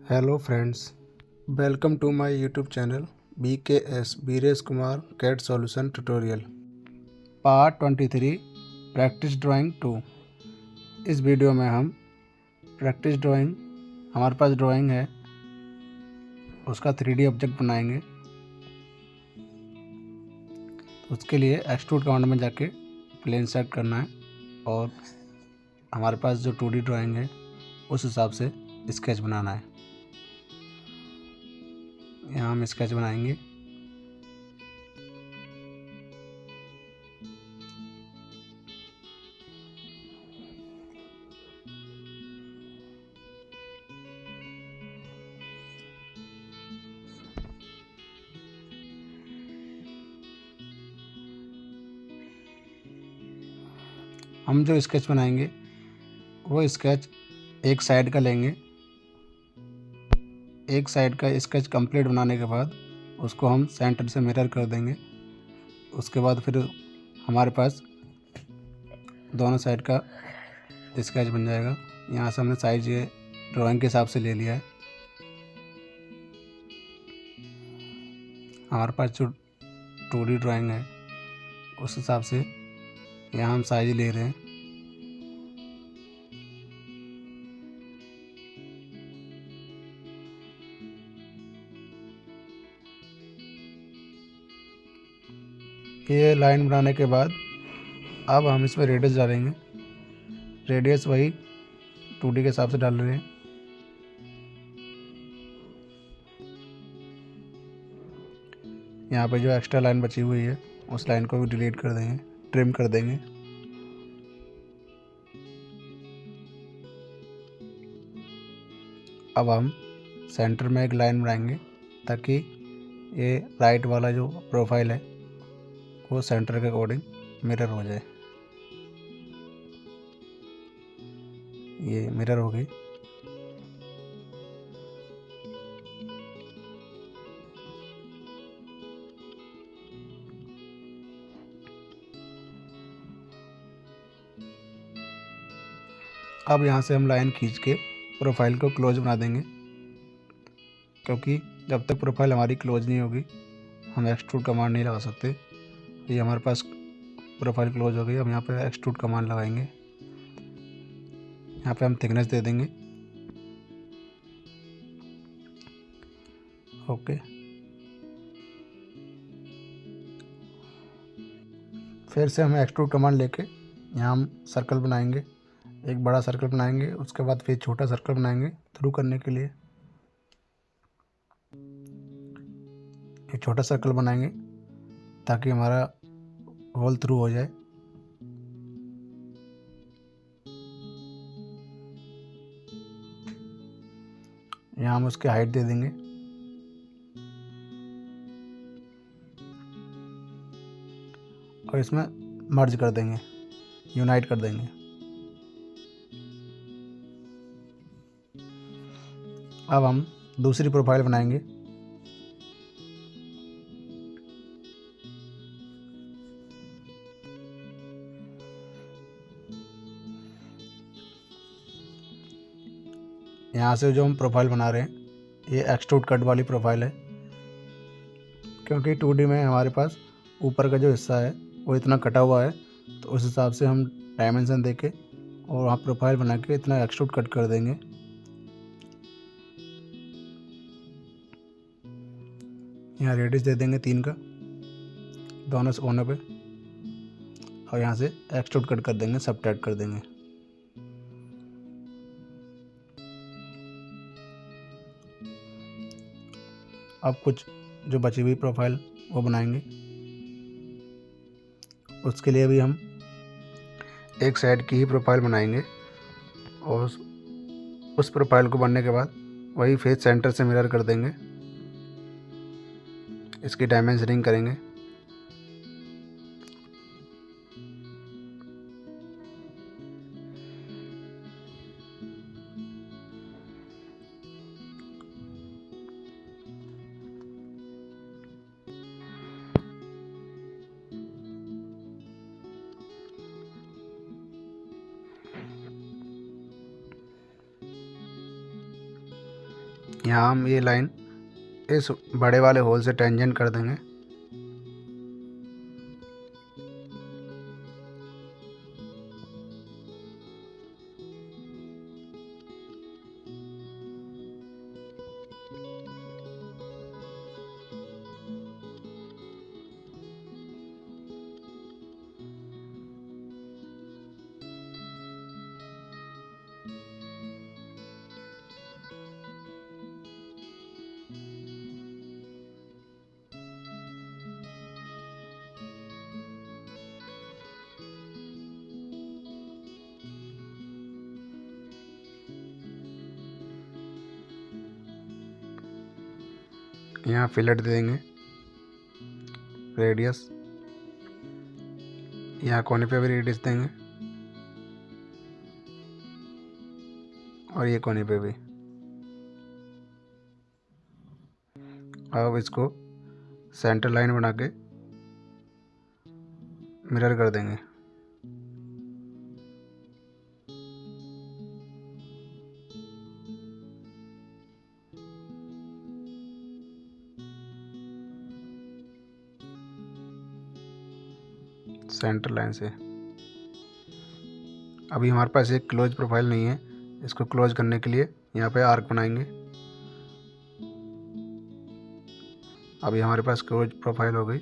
Hello friends, welcome to my YouTube channel BKS Bires Kumar CAD Solution Tutorial Part 23 practice drawing 2। इस video में हम practice drawing हमारे पास drawing है उसका 3D object बनाएंगे। उसके लिए एक्सट्रूड कमांड में जाके प्लेन सेट करना है और हमारे पास जो 2D ड्राइंग है उस हिसाब से स्केच बनाना है। यहाँ हम स्केच बनाएंगे। हम जो स्केच बनाएंगे वो स्केच एक साइड का लेंगे। एक साइड का स्केच कंप्लीट बनाने के बाद उसको हम सेंटर से मिरर कर देंगे। उसके बाद फिर हमारे पास दोनों साइड का स्केच बन जाएगा। यहाँ से हमने साइज ये ड्राइंग के हिसाब से ले लिया है। हमारे पास जो 2D ड्राइंग है उस हिसाब से यहाँ हम साइज ले रहे हैं। ये लाइन बनाने के बाद अब हम इसमें रेडियस डालेंगे। रेडियस वही 2D के हिसाब से डाल रहे हैं। यहाँ पे जो एक्स्ट्रा लाइन बची हुई है उस लाइन को भी डिलीट कर देंगे, ट्रिम कर देंगे। अब हम सेंटर में एक लाइन बनाएंगे ताकि ये राइट वाला जो प्रोफाइल है वो सेंटर के अकॉर्डिंग मिरर हो जाए। ये मिरर हो गई। अब यहाँ से हम लाइन खींच के प्रोफाइल को क्लोज बना देंगे, क्योंकि जब तक प्रोफाइल हमारी क्लोज नहीं होगी हम एक्सट्रूड कमांड नहीं लगा सकते। ये हमारे पास प्रोफाइल क्लोज हो गई। अब यहाँ पे एक्सट्रूड कमांड लगाएंगे। यहाँ पे हम थिकनेस दे देंगे। ओके, फिर से हम एक्सट्रूड कमांड लेके यहाँ हम सर्कल बनाएंगे। एक बड़ा सर्कल बनाएंगे, उसके बाद फिर छोटा सर्कल बनाएंगे थ्रू करने के लिए। एक छोटा सर्कल बनाएंगे ताकि हमारा होल थ्रू हो जाए। यहाँ हम उसकी हाइट दे देंगे। और इसमें मर्ज कर देंगे, यूनाइट कर देंगे। अब हम दूसरी प्रोफाइल बनाएंगे। यहाँ से जो हम प्रोफाइल बना रहे हैं ये एक्सट्रूड कट वाली प्रोफाइल है, क्योंकि 2D में हमारे पास ऊपर का जो हिस्सा है वो इतना कटा हुआ है, तो उस हिसाब से हम डायमेंशन देके और वहाँ प्रोफाइल बना के इतना एक्सट्रूड कट कर देंगे। यहाँ रेडियस दे देंगे 3 का दोनों कोनों पे, और यहाँ से एक्सट्रूड कट कर देंगे, सबट्रैक्ट कर देंगे। अब कुछ जो बची हुई प्रोफाइल वो बनाएंगे। उसके लिए भी हम एक साइड की ही प्रोफाइल बनाएंगे और उस प्रोफाइल को बनने के बाद वही फेस सेंटर से मिरर कर देंगे। इसकी डायमेंशनिंग करेंगे। यहाँ हम ये लाइन इस बड़े वाले होल से टेंजेंट कर देंगे। यहाँ फिलेट दे देंगे, रेडियस, यहाँ कोने पे भी रेडियस देंगे और ये कोने पे भी। अब इसको सेंटर लाइन बना के मिरर कर देंगे। सेंटर लाइन से अभी हमारे पास एक क्लोज प्रोफाइल नहीं है, इसको क्लोज करने के लिए यहाँ पे आर्क बनाएंगे। अभी हमारे पास क्लोज प्रोफाइल हो गई।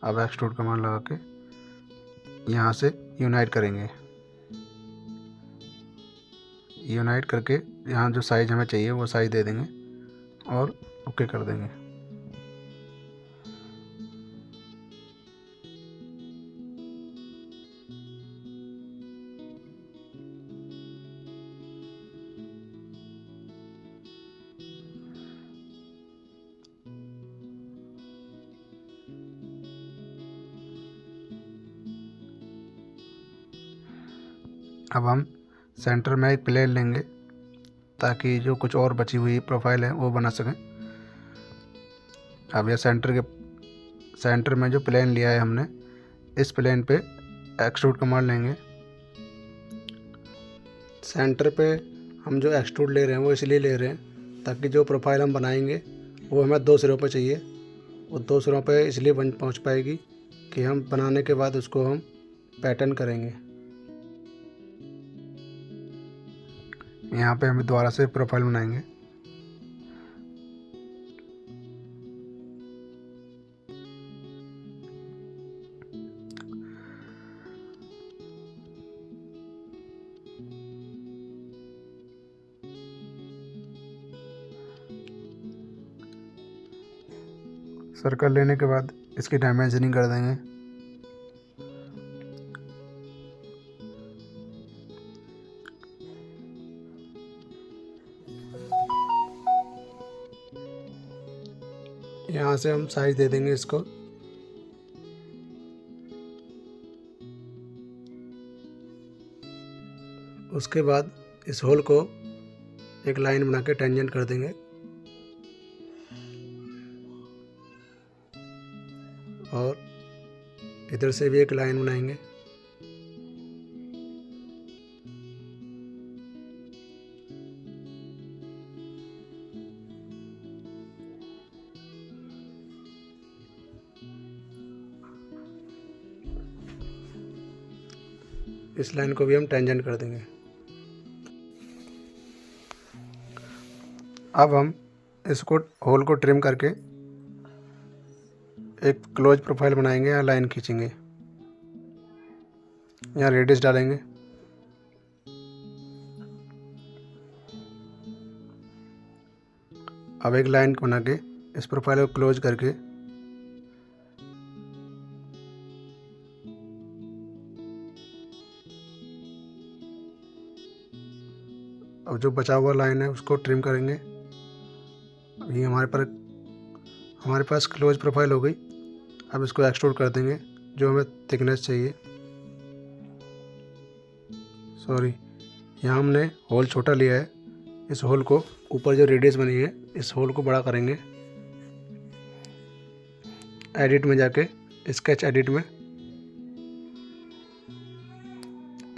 अब एक्सट्रूड कमांड लगा के यहाँ से यूनाइट करेंगे। यूनाइट करके यहाँ जो साइज़ हमें चाहिए वो साइज़ दे देंगे और ओके कर देंगे। अब हम सेंटर में एक प्लेन लेंगे ताकि जो कुछ और बची हुई प्रोफाइल है वो बना सकें। अब यह सेंटर में जो प्लेन लिया है हमने, इस प्लेन पे एक्सट्रूड कमांड लेंगे। सेंटर पे हम जो एक्सट्रूड ले रहे हैं वो इसलिए ले रहे हैं ताकि जो प्रोफाइल हम बनाएंगे वो हमें 2 सिरों पे चाहिए। वो 2 सिरों पे इसलिए पहुंच पाएगी कि हम बनाने के बाद उसको हम पैटर्न करेंगे। यहाँ पे हम दोबारा से प्रोफाइल बनाएंगे। सर्कल लेने के बाद इसकी डायमेंशनिंग कर देंगे। यहाँ से हम साइज दे देंगे इसको। उसके बाद इस होल को एक लाइन बना के टेंजेंट कर देंगे और इधर से भी एक लाइन बनाएंगे। इस लाइन को भी हम टेंजेंट कर देंगे। अब हम इसको होल को ट्रिम करके एक क्लोज प्रोफाइल बनाएंगे या लाइन खींचेंगे। यहाँ रेडियस डालेंगे। अब एक लाइन बना के इस प्रोफाइल को क्लोज करके अब जो बचा हुआ लाइन है उसको ट्रिम करेंगे। ये हमारे पास क्लोज प्रोफाइल हो गई। अब इसको एक्सट्रूड कर देंगे जो हमें थिकनेस चाहिए। सॉरी, यहाँ हमने होल छोटा लिया है। इस होल को ऊपर जो रेडियस बनी है इस होल को बड़ा करेंगे। एडिट में जाके स्केच एडिट में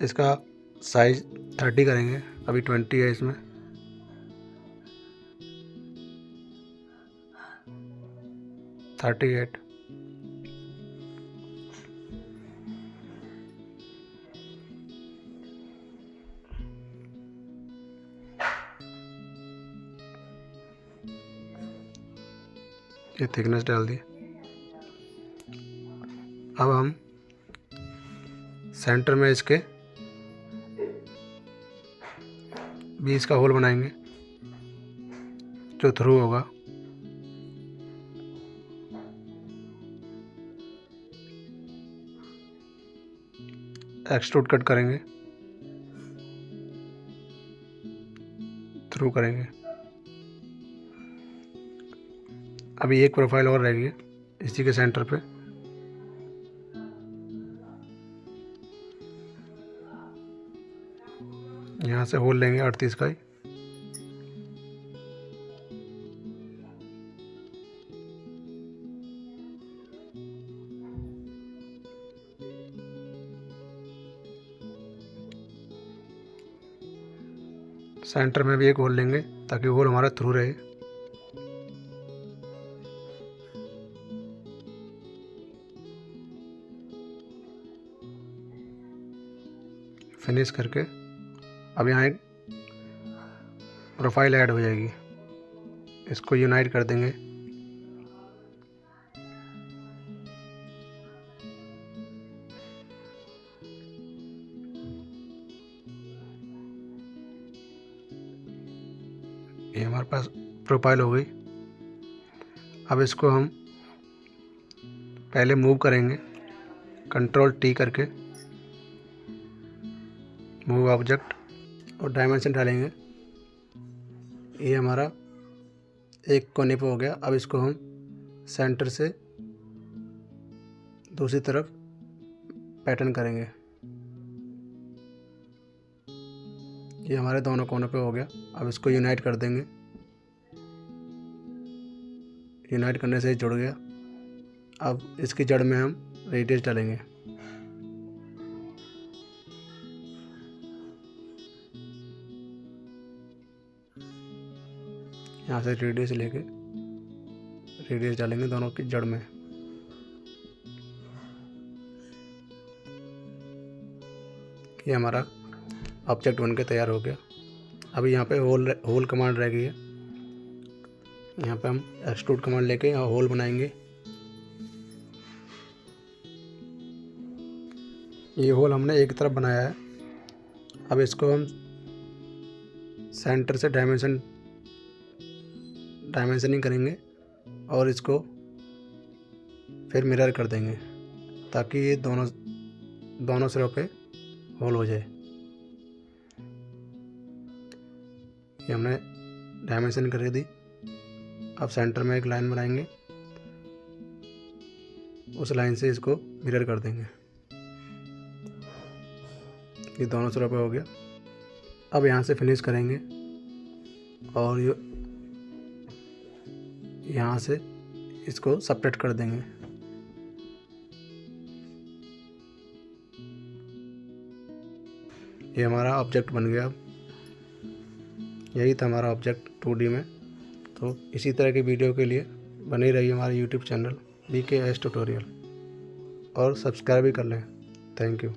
इसका साइज 30 करेंगे। अभी 20 है इसमें। 38, ये थिकनेस डाल दी। अब हम सेंटर में इसके 20 का होल बनाएंगे जो थ्रू होगा। एक्सट्रूड कट करेंगे, थ्रू करेंगे। अभी एक प्रोफाइल और रहेगी इसी के सेंटर पे। यहाँ से होल लेंगे 38 का ही। सेंटर में भी एक होल लेंगे ताकि होल हमारा थ्रू रहे। फिनिश करके अब यहाँ एक प्रोफाइल ऐड हो जाएगी, इसको यूनाइट कर देंगे। ये हमारे पास प्रोफाइल हो गई। अब इसको हम पहले मूव करेंगे, कंट्रोल टी करके मूव ऑब्जेक्ट, और डायमेंशन डालेंगे। ये हमारा एक कोने पे हो गया। अब इसको हम सेंटर से दूसरी तरफ पैटर्न करेंगे। ये हमारे दोनों कोनों पे हो गया। अब इसको यूनाइट कर देंगे। यूनाइट करने से जुड़ गया। अब इसकी जड़ में हम रेडियस डालेंगे। यहाँ से रेडियस लेके रेडियस डालेंगे दोनों की जड़ में। ये हमारा ऑब्जेक्ट बनके तैयार हो गया। अभी यहाँ पे होल कमांड रह गई है। यहाँ पे हम एक्सट्रूड कमांड लेके यहाँ होल बनाएंगे। ये होल हमने एक तरफ बनाया है। अब इसको हम सेंटर से डायमेंशनिंग करेंगे और इसको फिर मिरर कर देंगे ताकि ये दोनों सिरों पे होल हो जाए। ये हमने डायमेंशन कर दी। अब सेंटर में एक लाइन बनाएंगे, उस लाइन से इसको मिरर कर देंगे। ये दोनों सिरों पे हो गया। अब यहाँ से फिनिश करेंगे और यहाँ से इसको सेपरेट कर देंगे। ये हमारा ऑब्जेक्ट बन गया। अब यही था हमारा ऑब्जेक्ट 2D में। तो इसी तरह की वीडियो के लिए बने रहिए हमारे YouTube चैनल BKS ट्यूटोरियल और सब्सक्राइब भी कर लें। Thank you.